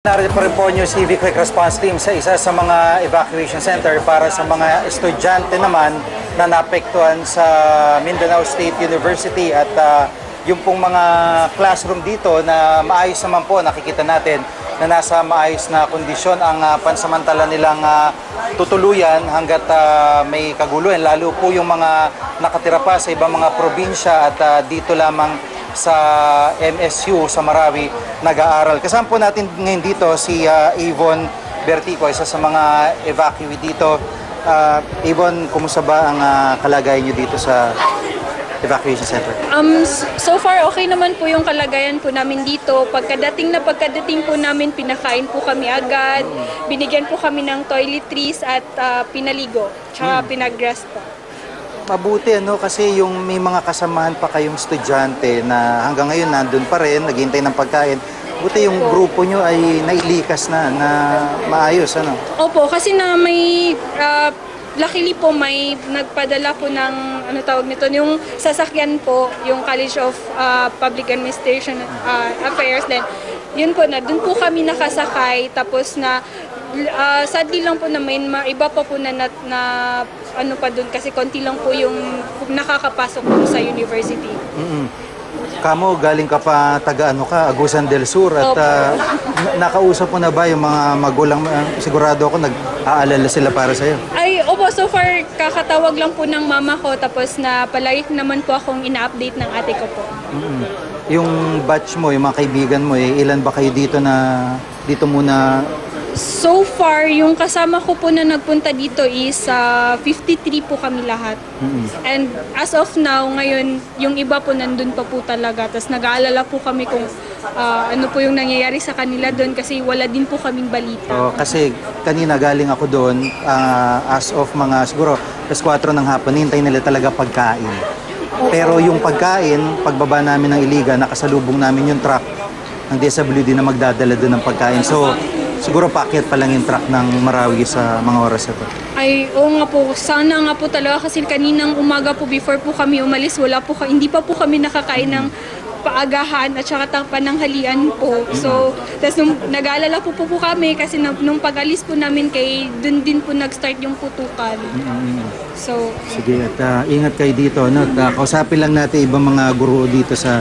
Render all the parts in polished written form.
Narito pa rin po yung CV Quick Response Team sa isa sa mga evacuation center para sa mga estudyante naman na naapektuhan sa Mindanao State University at yung pong mga classroom dito na maayos naman po, nakikita natin na nasa maayos na kondisyon ang pansamantala nilang tutuluyan hanggat may kaguluhan, lalo po yung mga nakatira pa sa ibang mga probinsya at dito lamang sa MSU sa Marawi nag-aaral. Kasama po natin ngayon dito si Yvonne Bertico, isa sa mga evacuee dito. Yvonne, kumusta ba ang kalagayan niyo dito sa evacuation center? So far, okay naman po yung kalagayan po namin dito. Pagkadating po namin, pinakain po kami agad. Binigyan po kami ng toiletries at pinaligo. Tsaka pinag-rest po. Mabuti, ano, kasi yung may mga kasamahan pa kayong estudyante na hanggang ngayon nandun pa rin, naghihintay ng pagkain. Buti yung grupo nyo ay nailikas na maayos, ano? Opo, kasi na may... luckily po may nagpadala po ng ano tawag nito, yung sasakyan po, yung College of Public Administration Affairs din. Yun po na, dun po kami nakasakay, tapos na sadly lang po na may iba pa po na ano pa dun kasi konti lang po yung nakakapasok po sa university. Kamo, galing ka pa Agusan del Sur at nakausap mo na ba yung mga magulang? Sigurado ako nag-aalala sila para sa'yo. Ay, opo, so far kakatawag lang po ng mama ko tapos na palagi naman po akong ina-update ng ate ko po. Yung batch mo, yung mga kaibigan mo, ilan ba kayo dito muna? So far, yung kasama ko po na nagpunta dito is 53 po kami lahat. And as of now, ngayon, yung iba po nandun pa po talaga. Tapos nag-aalala po kami kung ano po yung nangyayari sa kanila doon kasi wala din po kaming balita. Kasi kanina galing ako doon, as of mga siguro 4 ng hapon, hintay nila talaga pagkain. Pero yung pagkain, pagbaba namin ng Iligan, nakasalubong namin yung truck ng DSWD na magdadala doon ng pagkain. So, siguro paakyat pa lang yung truck ng Marawi sa mga oras na to. Ay, oo nga po. Sana nga po talaga kasi kaninang umaga po before po kami umalis, hindi pa po kami nakakain ng paagahan at saka pananghalian po. So, tas nung nag-aalala po kami kasi nung pag-alis po namin dun din po nag-start yung putukan. So, sige, at ingat kayo dito. No? Kausapin lang natin ibang mga guro dito sa...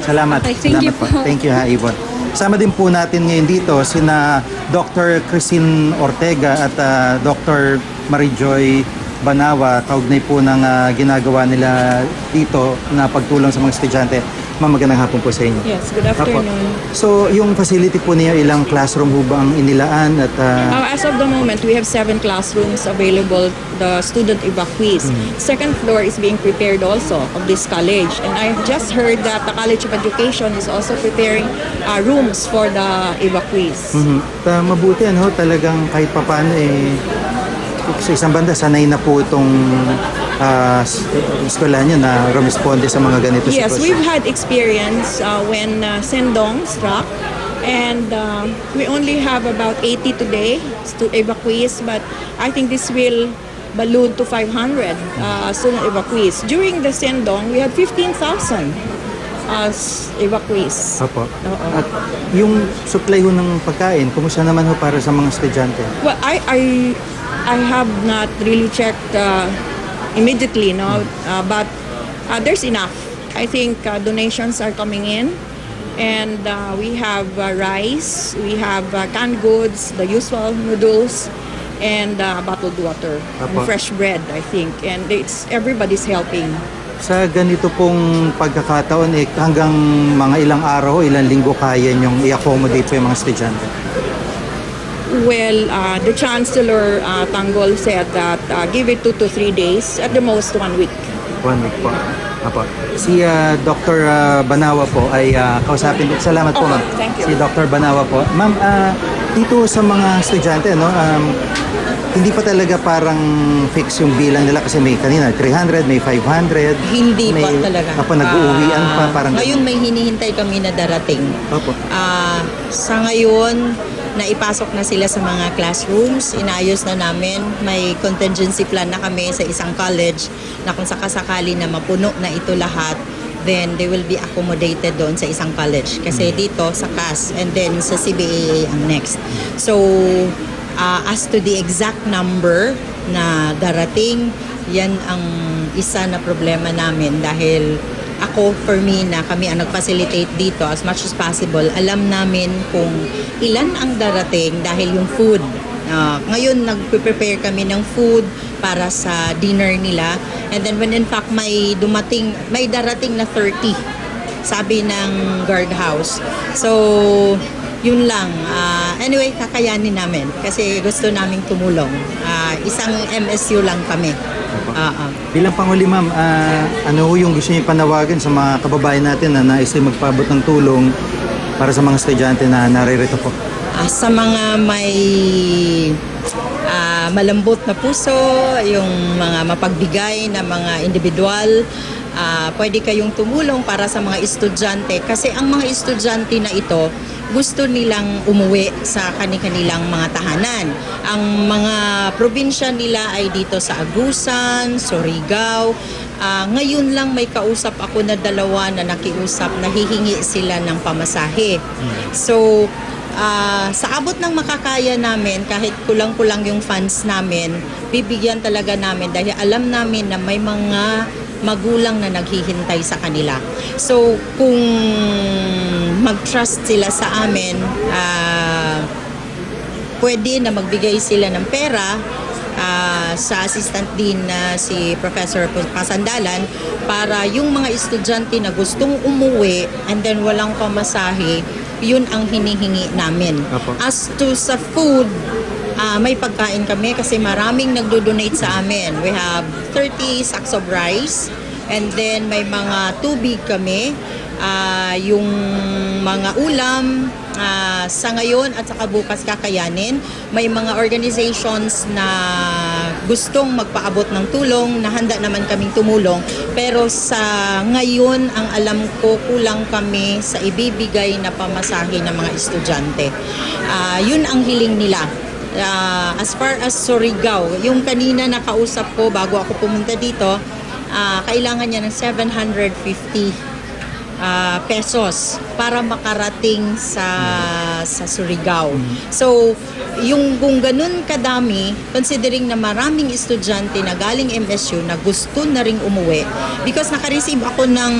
Salamat. Thank you po. Thank you, Yvonne. Kasama din po natin ngayon dito sina Dr. Christine Ortega at Dr. Marijoy Banawa, kaugnay po ng ginagawa nila dito na pagtulong sa mga estudyante. Ma'am, magandang hapon po sa inyo. Yes, good afternoon. So, yung facility po niyo, ilang classroom ho ba ang inilaan? At, as of the moment, we have 7 classrooms available, the student evacuees. Second floor is being prepared also of this college. And I've just heard that the College of Education is also preparing rooms for the evacuees. Mabuti, ano, talagang kahit papaano sa isang banda, sanay na po itong eskwelahan nyo na rumisponde sa mga ganito sitwasyon. Yes, we've had experience when Sendong struck, and we only have about 80 today to evacuees, but I think this will balloon to 500 student evacuees. During the Sendong, we had 15,000 evacuees. Opo. At yung supply ho ng pagkain, kumusta naman ho para sa mga estudyante? Well, I have not really checked immediately, no, but there's enough. I think donations are coming in, and we have rice, we have canned goods, the usual noodles, and bottled water, and fresh bread, I think, and everybody's helping. Sa ganito pong pagkakataon, hanggang mga ilang araw, ilang linggo kaya niyong i-accommodate po yung mga estudyante? Well, the Chancellor Tanggol said that give it 2 to 3 days, at the most 1 week. 1 week po. Apo. Si Dr. Banawa po ay kausapin. Salamat po, ma'am. Thank you. Si Dr. Banawa po. Ma'am, dito sa mga estudyante, no, hindi pa talaga parang fix yung bilang nila kasi may kanina 300, may 500. Hindi pa talaga. Nag-uuwian pa parang... Ngayon may hinihintay kami na darating. Opo. Sa ngayon, naipasok na sila sa mga classrooms, inayos na namin, may contingency plan na kami sa isang college na kung sakasakali na mapuno na ito lahat, then they will be accommodated doon sa isang college. Kasi dito sa CAS and then sa CBAA ang next. So, as to the exact number na darating, yan ang isa na problema namin dahil ako, for me, na kami ang nag-facilitate dito as much as possible, alam namin kung ilan ang darating dahil yung food. Ngayon, nag-prepare kami ng food para sa dinner nila. And then when in fact may darating na 30, sabi ng guardhouse. So, yun lang. Anyway, kakayanin namin kasi gusto naming tumulong. Isang MSU lang kami. Bilang Panghuli, ma'am, ano yung gusto niyo panawagan sa mga kababayan natin na nais magpaabot ng tulong para sa mga estudyante na naririto po? Sa mga may malambot na puso, yung mga mapagbigay na mga individual, pwede kayong tumulong para sa mga estudyante kasi ang mga estudyante na ito gusto nilang umuwi sa kanilang mga tahanan. Ang mga probinsya nila ay dito sa Agusan, Surigao. Ngayon lang may kausap ako na dalawa na nakiusap na hihingi sila ng pamasahe. So, sa abot ng makakaya namin, kahit kulang-kulang yung funds namin, bibigyan talaga namin dahil alam namin na may mga magulang na naghihintay sa kanila. So, kung mag-trust sila sa amin, pwede na magbigay sila ng pera sa assistant din na si Professor Pasandalan para yung mga estudyante na gustong umuwi and then walang pamasahe, yun ang hinihingi namin. Apo. As to sa food, may pagkain kami kasi maraming nagdo-donate sa amin. We have 30 sacks of rice and then may mga tubig kami, yung mga ulam, sa ngayon at saka bukas kakayanin. May mga organizations na gustong magpaabot ng tulong na handa naman kaming tumulong. Pero sa ngayon, ang alam ko, kulang kami sa ibibigay na pamasahe ng mga estudyante. Yun ang hiling nila. As far as Surigao, yung kanina nakausap ko bago ako pumunta dito, kailangan niya ng 750 pesos para makarating sa Surigao. So, yung kung ganun kadami, considering na maraming estudyante na galing MSU na gusto na ring umuwi, because naka-receive ako ng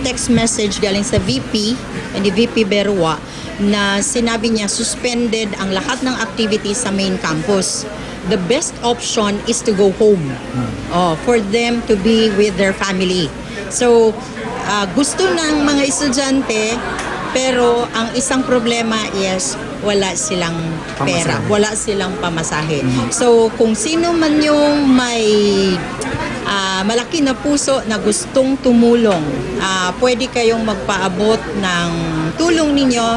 text message galing sa VP, and the VP Berwa, na sinabi niya suspended ang lahat ng activities sa main campus. The best option is to go home for them to be with their family. So, gusto ng mga estudyante, pero ang isang problema is wala silang pera, wala silang pamasahe. So, kung sino man yung may malaki na puso na gustong tumulong, pwede kayong magpaabot ng tulong ninyo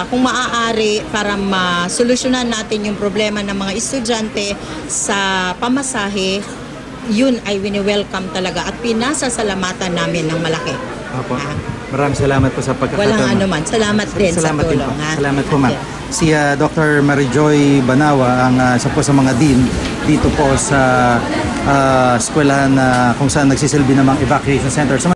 kung maaari para masolusyonan natin yung problema ng mga estudyante sa pamasahe. Yun ay wini-welcome talaga at pinasasalamatan namin ng malaki. Opo. Maraming salamat po sa pagkakataon. Walang anuman. Salamat din sa tulong. Salamat po, ma'am. Si Dr. Marijoy Banawa, ang isa po sa mga dean dito po sa eskwelahan kung saan nagsisilbi ng mga evacuation center.